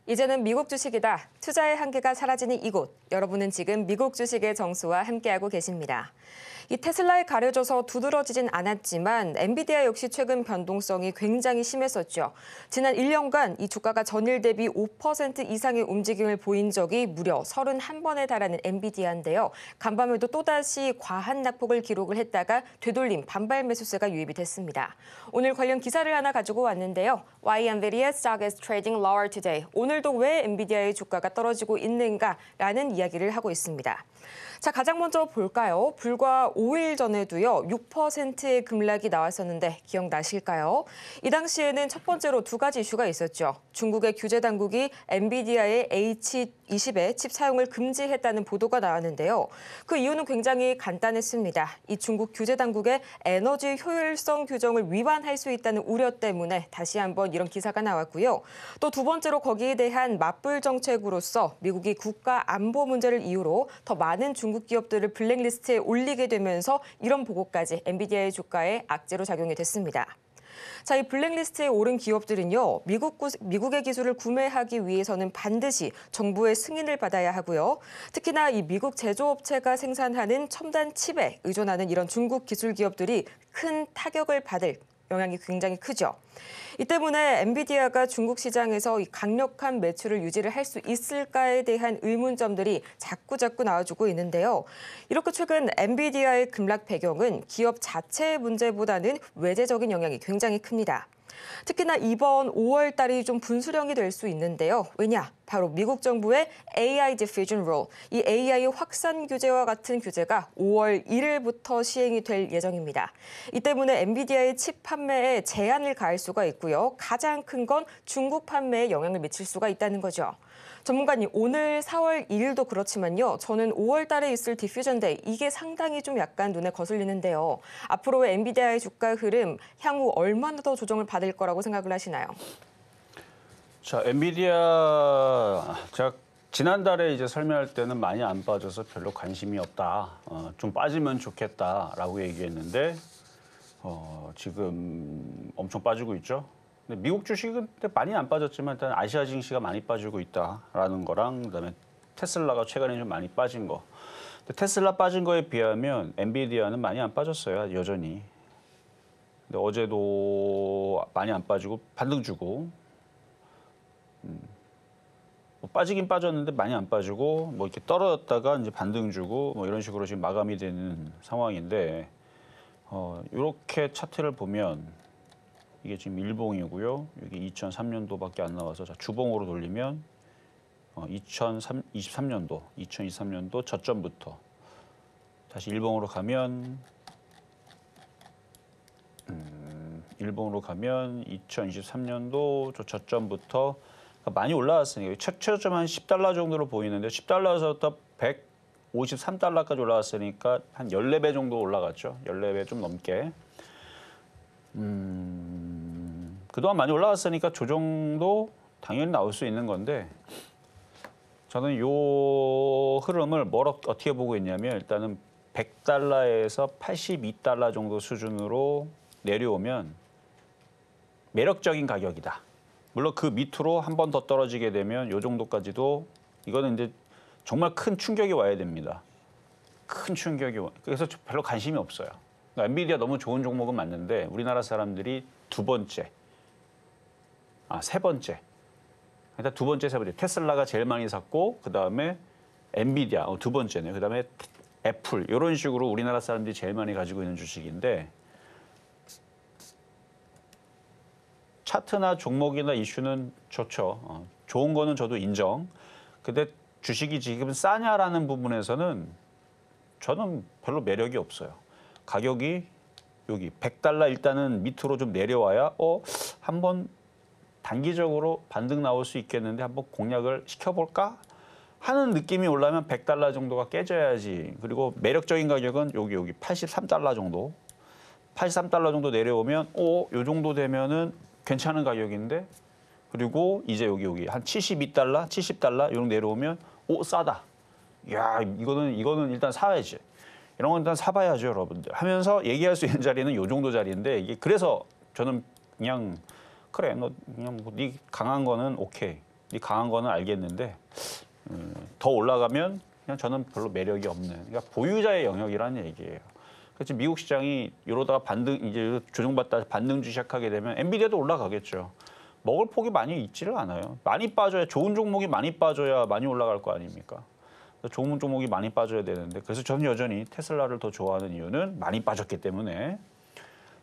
이제는 미국 주식이다. 투자의 한계가 사라지는 이곳. 여러분은 지금 미국 주식의 정수와 함께하고 계십니다. 이 테슬라에 가려져서 두드러지진 않았지만 엔비디아 역시 최근 변동성이 굉장히 심했었죠. 지난 1년간 이 주가가 전일 대비 5% 이상의 움직임을 보인 적이 무려 31번에 달하는 엔비디아인데요. 간밤에도 또다시 과한 낙폭을 기록을 했다가 되돌림 반발 매수세가 유입이 됐습니다. 오늘 관련 기사를 하나 가지고 왔는데요. Why Nvidia stock is trading lower today? 오늘도 왜 엔비디아의 주가가 떨어지고 있는가라는 이야기를 하고 있습니다. 자, 가장 먼저 볼까요? 불과 5일 전에도요, 6%의 급락이 나왔었는데 기억나실까요? 이 당시에는 첫 번째로 두 가지 이슈가 있었죠. 중국의 규제 당국이 엔비디아의 H20의 칩 사용을 금지했다는 보도가 나왔는데요. 그 이유는 굉장히 간단했습니다. 이 중국 규제 당국의 에너지 효율성 규정을 위반할 수 있다는 우려 때문에 다시 한번 이런 기사가 나왔고요. 또 두 번째로 거기에 대한 맞불 정책으로서 미국이 국가 안보 문제를 이유로 더 많은 중국 기업들을 블랙리스트에 올리게 되면서 이런 보고까지 엔비디아의 주가에 악재로 작용이 됐습니다. 자, 이 블랙리스트에 오른 기업들은요, 미국의 기술을 구매하기 위해서는 반드시 정부의 승인을 받아야 하고요. 특히나 이 미국 제조업체가 생산하는 첨단 칩에 의존하는 이런 중국 기술 기업들이 큰 타격을 받을 영향이 굉장히 크죠. 이 때문에 엔비디아가 중국 시장에서 이 강력한 매출을 유지를 할 수 있을까에 대한 의문점들이 자꾸 나와주고 있는데요. 이렇게 최근 엔비디아의 급락 배경은 기업 자체의 문제보다는 외재적인 영향이 굉장히 큽니다. 특히나 이번 5월 달이 좀 분수령이 될 수 있는데요. 왜냐? 바로 미국 정부의 AI Diffusion Rule, 이 AI 확산 규제와 같은 규제가 5월 1일부터 시행이 될 예정입니다. 이 때문에 엔비디아의 칩 판매에 제한을 가할 수가 있고요. 가장 큰 건 중국 판매에 영향을 미칠 수가 있다는 거죠. 전문가님, 오늘 4월 1일도 그렇지만요. 저는 5월 달에 있을 디퓨전 데이, 이게 상당히 좀 약간 눈에 거슬리는데요. 앞으로의 엔비디아의 주가 흐름, 향후 얼마나 더 조정을 받을 거라고 생각을 하시나요? 자, 엔비디아 제가 지난달에 이제 설명할 때는 많이 안 빠져서 별로 관심이 없다. 좀 빠지면 좋겠다라고 얘기했는데 지금 엄청 빠지고 있죠. 근데 미국 주식은 많이 안 빠졌지만 일단 아시아 증시가 많이 빠지고 있다라는 거랑 그다음에 테슬라가 최근에 좀 많이 빠진 거. 근데 테슬라 빠진 거에 비하면 엔비디아는 많이 안 빠졌어요, 여전히. 근데 어제도 많이 안 빠지고 반등 주고. 뭐 빠지긴 빠졌는데 많이 안 빠지고 뭐 이렇게 떨어졌다가 이제 반등 주고 뭐 이런 식으로 지금 마감이 되는 상황인데 이렇게 차트를 보면 이게 지금 일봉이고요. 여기 2003년도밖에 안 나와서 자, 주봉으로 돌리면 2023년도 저점부터 다시 일봉으로 가면 2023년도 저 저점부터 많이 올라왔으니까 최저점 한 $10 정도로 보이는데 10달러에서부터 153달러까지 올라왔으니까 한 14배 정도 올라갔죠. 14배 좀 넘게. 그동안 많이 올라갔으니까 조정도 당연히 나올 수 있는 건데 저는 이 흐름을 어떻게 보고 있냐면 일단은 100달러에서 82달러 정도 수준으로 내려오면 매력적인 가격이다. 물론 그 밑으로 한 번 더 떨어지게 되면 이 정도까지도 이거는 이제 정말 큰 충격이 와야 됩니다. 큰 충격이 그래서 별로 관심이 없어요. 그러니까 엔비디아 너무 좋은 종목은 맞는데 우리나라 사람들이 세 번째. 일단 두 번째, 세 번째. 테슬라가 제일 많이 샀고 그다음에 엔비디아 두 번째네요. 그다음에 애플 이런 식으로 우리나라 사람들이 제일 많이 가지고 있는 주식인데 차트나 종목이나 이슈는 좋죠. 좋은 거는 저도 인정. 근데 주식이 지금 싸냐라는 부분에서는 저는 별로 매력이 없어요. 가격이 여기 100달러 일단은 밑으로 좀 내려와야 한번 단기적으로 반등 나올 수 있겠는데 한번 공략을 시켜볼까 하는 느낌이 올라면 100달러 정도가 깨져야지. 그리고 매력적인 가격은 여기 83달러 정도. 83달러 정도 내려오면 요 정도 되면은 괜찮은 가격인데 그리고 이제 여기 한 72달러, 70달러 이런 내려오면 싸다. 야, 이거는 일단 사야지. 이런 건 일단 사봐야죠, 여러분들. 하면서 얘기할 수 있는 자리는 이 정도 자리인데 이게 그래서 저는 그냥 그래, 너 그냥 네 강한 거는 오케이. 강한 거는 알겠는데 더 올라가면 그냥 저는 별로 매력이 없는, 그러니까 보유자의 영역이라는 얘기예요. 그래서 미국 시장이 이러다가 이제 조정받다 반등주 시작하게 되면 엔비디아도 올라가겠죠. 먹을 폭이 많이 있지를 않아요. 많이 빠져야, 좋은 종목이 많이 빠져야 많이 올라갈 거 아닙니까? 좋은 종목이 많이 빠져야 되는데, 그래서 저는 여전히 테슬라를 더 좋아하는 이유는 많이 빠졌기 때문에.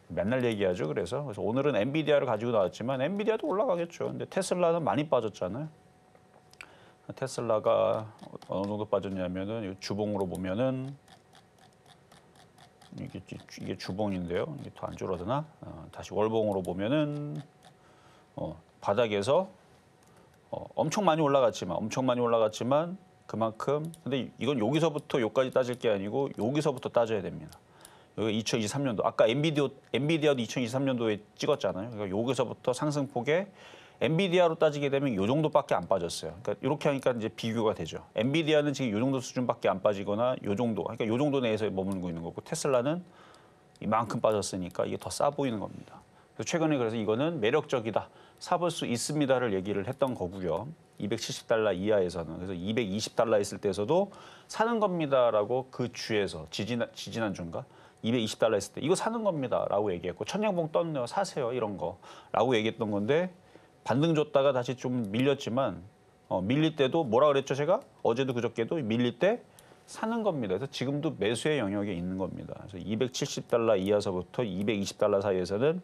맨날 얘기하죠. 그래서 오늘은 엔비디아를 가지고 나왔지만 엔비디아도 올라가겠죠. 근데 테슬라는 많이 빠졌잖아요. 테슬라가 어느 정도 빠졌냐면은 이 주봉으로 보면은 이게 주봉인데요. 이게 더 안 줄어드나? 다시 월봉으로 보면은 바닥에서 엄청 많이 올라갔지만 그만큼, 근데 이건 여기서부터 여기까지 따질 게 아니고 여기서부터 따져야 됩니다. 여기 2023년도, 아까 엔비디아도 2023년도에 찍었잖아요. 그러니까 여기서부터 상승폭에 엔비디아로 따지게 되면 이 정도밖에 안 빠졌어요. 그러니까 이렇게 하니까 이제 비교가 되죠. 엔비디아는 지금 이 정도 수준밖에 안 빠지거나 이 정도, 그러니까 이 정도 내에서 머물고 있는 거고, 테슬라는 이만큼 빠졌으니까 이게 더 싸 보이는 겁니다. 그래서 최근에 그래서 이거는 매력적이다, 사볼 수 있습니다를 얘기를 했던 거고요. $270 이하에서는. 그래서 $220 했을 때에서도 사는 겁니다라고 그 주에서 지지난주인가 220달러 했을 때 이거 사는 겁니다라고 얘기했고, 천냥봉 떴네요, 사세요, 이런 거라고 얘기했던 건데, 반등 줬다가 다시 좀 밀렸지만 밀릴 때도 뭐라 그랬죠? 제가 어제도 그저께도 밀릴 때 사는 겁니다. 그래서 지금도 매수의 영역에 있는 겁니다. 그래서 $270 이하서부터 $220 사이에서는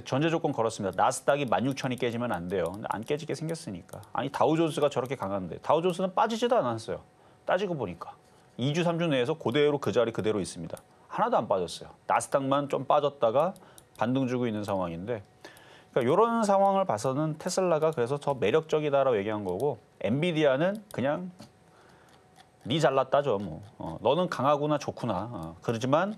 전제 조건 걸었습니다. 나스닥이 16,000이 깨지면 안 돼요. 근데 안 깨지게 생겼으니까. 아니, 다우존스가 저렇게 강한데 다우존스는 빠지지도 않았어요. 따지고 보니까 2주 3주 내에서 그대로 그 자리 그대로 있습니다. 하나도 안 빠졌어요. 나스닥만 좀 빠졌다가 반등 주고 있는 상황인데, 그러니까 이런 상황을 봐서는 테슬라가 그래서 더 매력적이다라고 얘기한 거고, 엔비디아는 그냥 니 잘났다죠. 뭐 너는 강하구나, 좋구나. 그러지만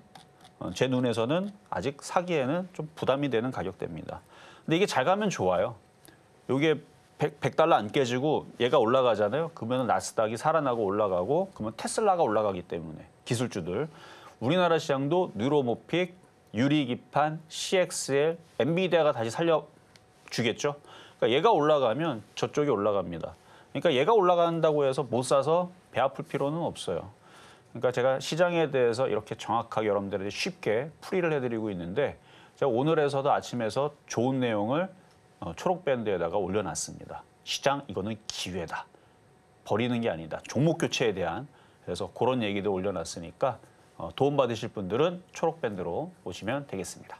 제 눈에서는 아직 사기에는 좀 부담이 되는 가격대입니다. 근데 이게 잘 가면 좋아요. 이게 100달러 안 깨지고 얘가 올라가잖아요. 그러면 나스닥이 살아나고 올라가고, 그러면 테슬라가 올라가기 때문에 기술주들, 우리나라 시장도 뉴로모픽, 유리기판, CXL, 엔비디아가 다시 살려주겠죠. 그러니까 얘가 올라가면 저쪽이 올라갑니다. 그러니까 얘가 올라간다고 해서 못 사서 배 아플 필요는 없어요. 그러니까 제가 시장에 대해서 이렇게 정확하게 여러분들에게 쉽게 풀이를 해드리고 있는데, 제가 오늘에서도 아침에서 좋은 내용을 초록 밴드에다가 올려놨습니다. 시장 이거는 기회다. 버리는 게 아니다. 종목 교체에 대한, 그래서 그런 얘기도 올려놨으니까 도움받으실 분들은 초록 밴드로 오시면 되겠습니다.